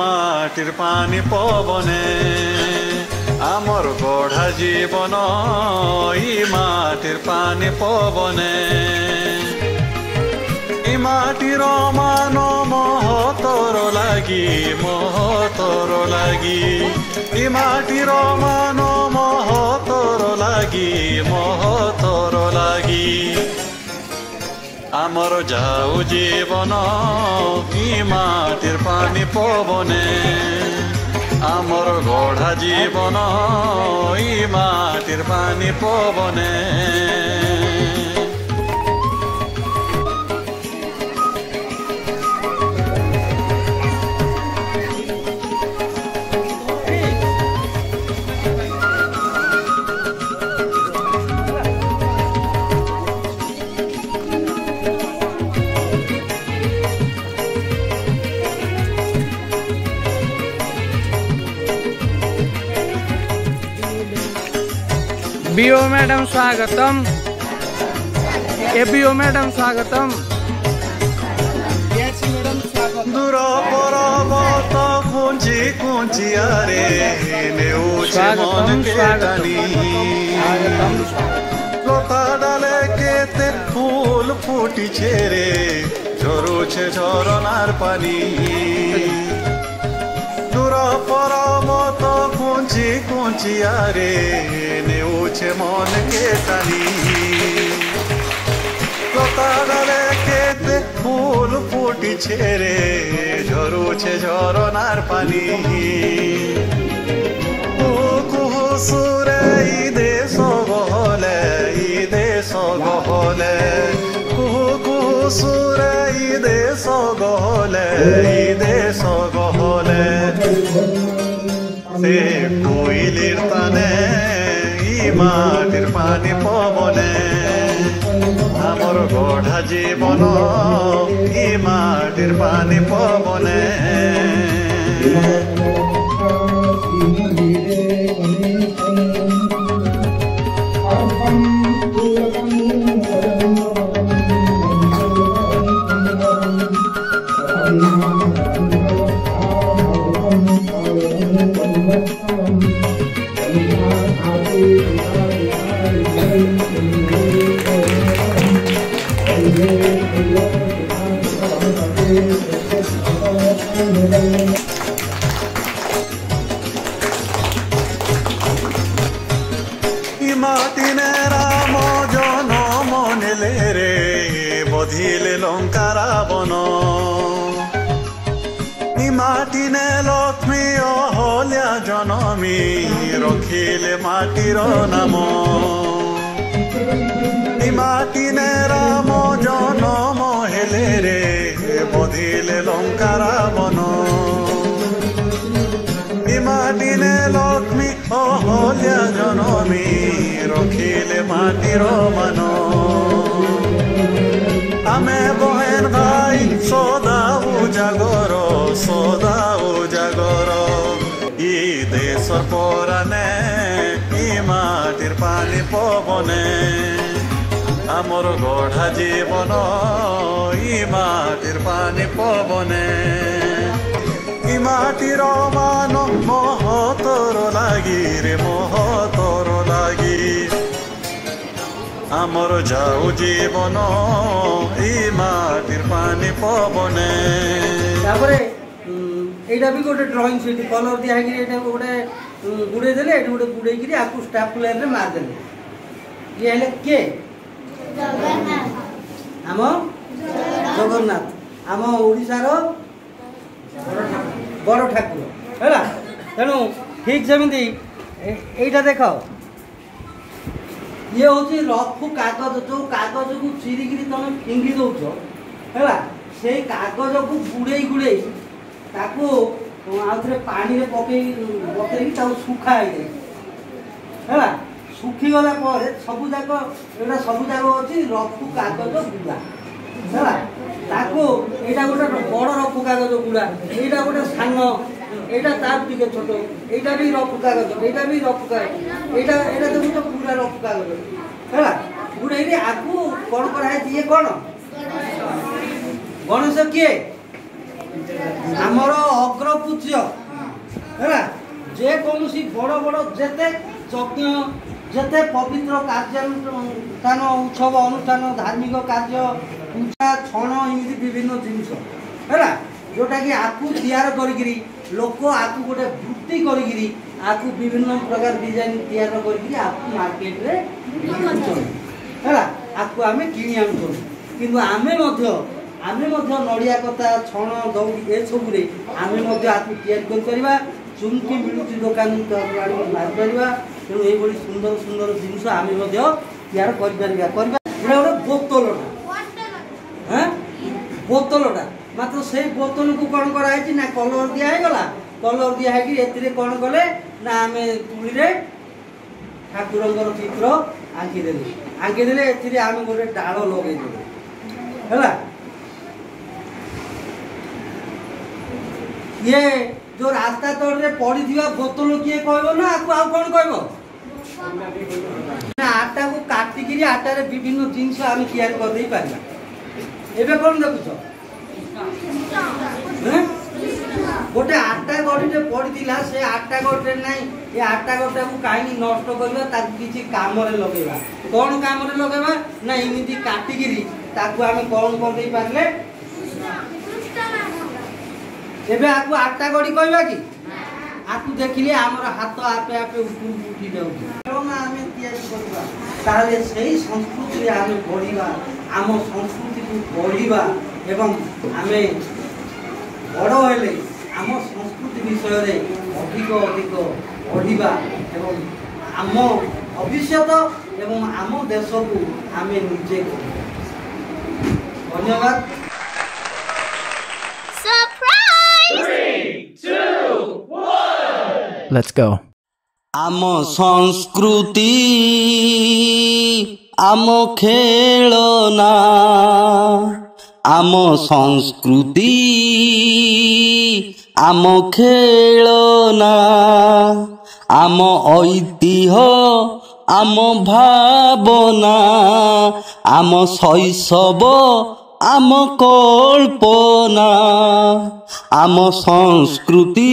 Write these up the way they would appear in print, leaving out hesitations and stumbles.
মাটির পানি পবনে আমার গড়া জীবন ই মাটির পানি পবনে ই মাটির মান মহতর লাগি ই মাটির মান মহতর লাগি আমার যাও জীবন ই মাটির পানি পবনে আমার গড়া জীবন ই মাটির পানি পবনে बीओ मैडम स्वागतम। एबीओ मैडम स्वागतम। दूर पर्वत कुंची कुंची आरे नेउछे मन के टानी लता डाले केते फूल फुटिछे रे झरुछे झरनार पानी दूर पर्वत कुंची कुंची आरे नेउछे मन के टानी लता डाले केते फूल फुटिछे रे झरुछे झरनार पानी कुहू सुरे इ देश गहले कुहू सुरे इ देश गहले से कोइलिर ताने इ माटिर पानी पवने आमर गढ़ा जीवन इ माटिर पानी पवने माटिने राम जनम नेले रे बधिले लंका रावण माटिने लक्ष्मी अहल्या जनमी रखिले माटिर नाम माटिने राम जनम हेले रे बधिले लंका रावण माटिने लक्ष्मी अहल्या जनमी रखिले माटिर मान आमे बहन भाई सदा उजागर इ देशर पराने इ माटिर पानी पवने आमर गढ़ा जीवन इ माटिर पानी पवने इ माटिर मान महतर लागी रे महतर लागी आमर जाऊ जीवन इ माटिर पानी पवने এইটা भी गोटे ड्राइंग सीट कलर दिया है एटा गोटे गुड़े देले एटा गोटे गुड़े करी आकु स्टेपलर रे मार देले ये हेले के जगन्नाथ हम जगन्नाथ हम ओडिसा रो बड़ ठाकुर हैला तेणु ठीक सेमती एटा देखाओ ये हूँ रफू कागज जो कागज को चिरिकी तुम फिंगी दौच है से कागज को गुड़े गुड़े आउे पानी पकई सुखा है सुखीगला सबू जाक एटा सबू जाक अच्छी रफू कागज गुड़ा है यहाँ गोटे बड़ रफू कागज गुड़ा यहाँ गोटे सान एटा तार टिके छोट एटा भी रफू कागज एटा भी रफू कागज एटा एटा देखो पूरा रफू कागज है गुड़े आगु कौन कराई कौन गणेश किए आमर अग्रपूज्य है जेकोसी बड़ बड़ जेते यज्ञ जेते पवित्र कार्यानुष्ठान उत्सव अनुष्ठान धार्मिक कार्य पूजा छण एमती विभिन्न जिनस है जोटा कि आपको तैयार करी लोक आपको गोटे वृत्ति करी आपको विभिन्न प्रकार डिजाइन तैयार करी आपको मार्केट रे है आपको आम कि आमे नड़िया कथा छण दौड़ी ए सब आपको तैयारी कर चुमकी मिलूँ दुकान मारिपर तेणु ये सुंदर सुंदर जिनस आम तैयार कर गोटे बोतलटा बोतलटा मात्र से बोतल को कौन कराई ना कलर दिगला कलर दिखाई कौन कले ना आम तुली ठाकुर चित्र आंकीदे आम गोटे डाल लगे है ये जो रास्ता तौर पड़ी बोतल किए कह ना आपको आउ कौन कह आटा को काटिकी आटार विभिन्न जिनस आम तैयार कर पार्बा कौन देखुच गोटे आटा गढ़ी पड़ा से आटा गढ़े ना ये आटा गढ़ा को कहीं नष्ट करवा किसी कम लगेगा कौन कम लगेगा ना एमती काटिकी आम कौन कर पारे एबे आपको आटा गढ़ी कहवा कि आपको देखिले आमर हाथ आपे आपे ऊपर उठी जाए से संस्कृति आम बढ़ा आम संस्कृति को बढ़ा एवं आम बड़ हेले आम संस्कृति विषय अधिक अधिक बढ़ा एवं आम भविष्य एवं आम देश को आम निजे धन्यवाद। Let's go. आम संस्कृति आम खेलना आम संस्कृति आम खेलना आम ऐतिह्य आम भावना आम शैशव आम कल्पना आम संस्कृति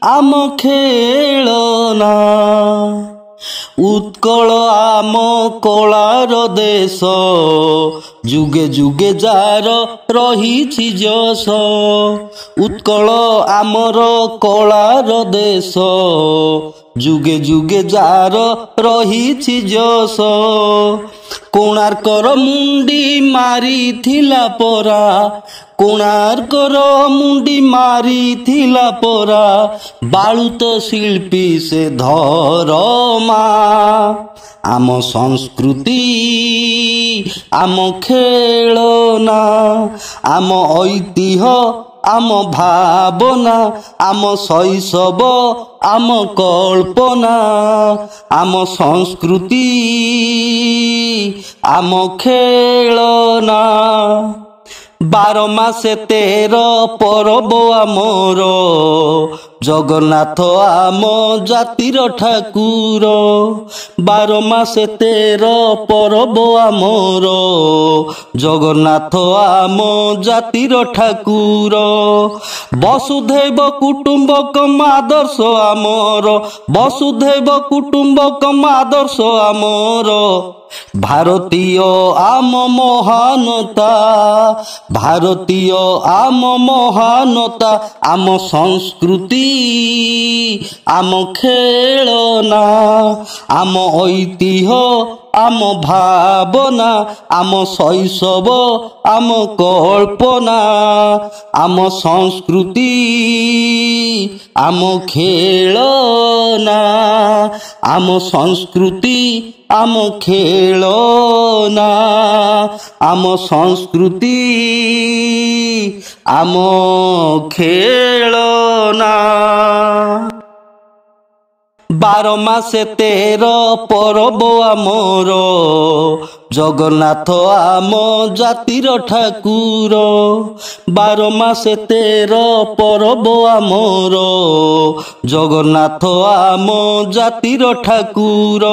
आम खेलना उत्कल आम कलार देश जुगे जुगे जार रही जस उत्कल आमर कलार देश जुगे जुगे जार रही जस कोणार्कर मुंडी मारी थिला परा कोणार्कर मुंडी मारी थिला परा बालुत शिल्पी से धरमा आम संस्कृति आम खेलना आम ऐतिह्य आम भावना आम शैशव आम कल्पना आम संस्कृति आम खेलना 12 मासे 13 परब आमर जगन्नाथ आम जातिर ठाकुर 12 मासे 13 परब आमर जगन्नाथ आम जातिर ठाकुर वसुधैव कुटुंबकम आदर्श आमर वसुधैव कुटुंबकम आदर्श आमर भारतीय आम महानता भारतीय आम महानता आम संस्कृति आम खेलना आम ऐतिह्य आम भावना आम शैशव आम कल्पना आम संस्कृति आम खेलना आम संस्कृति आम खेलना आम संस्कृति आम खेलना 12 मासे 13 परब आमर जगन्नाथ आम जातिर ठाकुर 12 मासे 13 परब आमर जगन्नाथ आम जातिर ठाकुर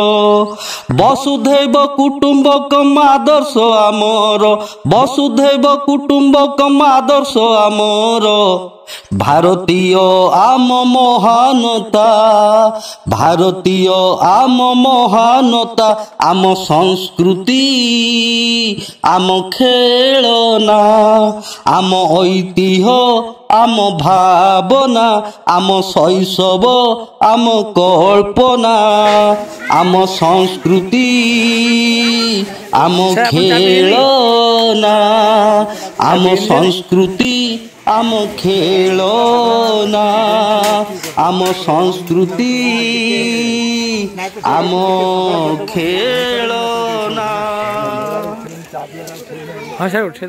वसुधैव कुटुम्बकम आदर्श आमर वसुधैव कुटुम्बकम आदर्श आमर भारतीय आम महानता भारतीय आम महानता आम संस्कृति आम खेलना आम ऐतिह्य आम भावना आम शैशव आम कल्पना आम संस्कृति आम खेलना आम संस्कृति आम खेलना आम संस्कृति आम खेलना। हाँ सर उठे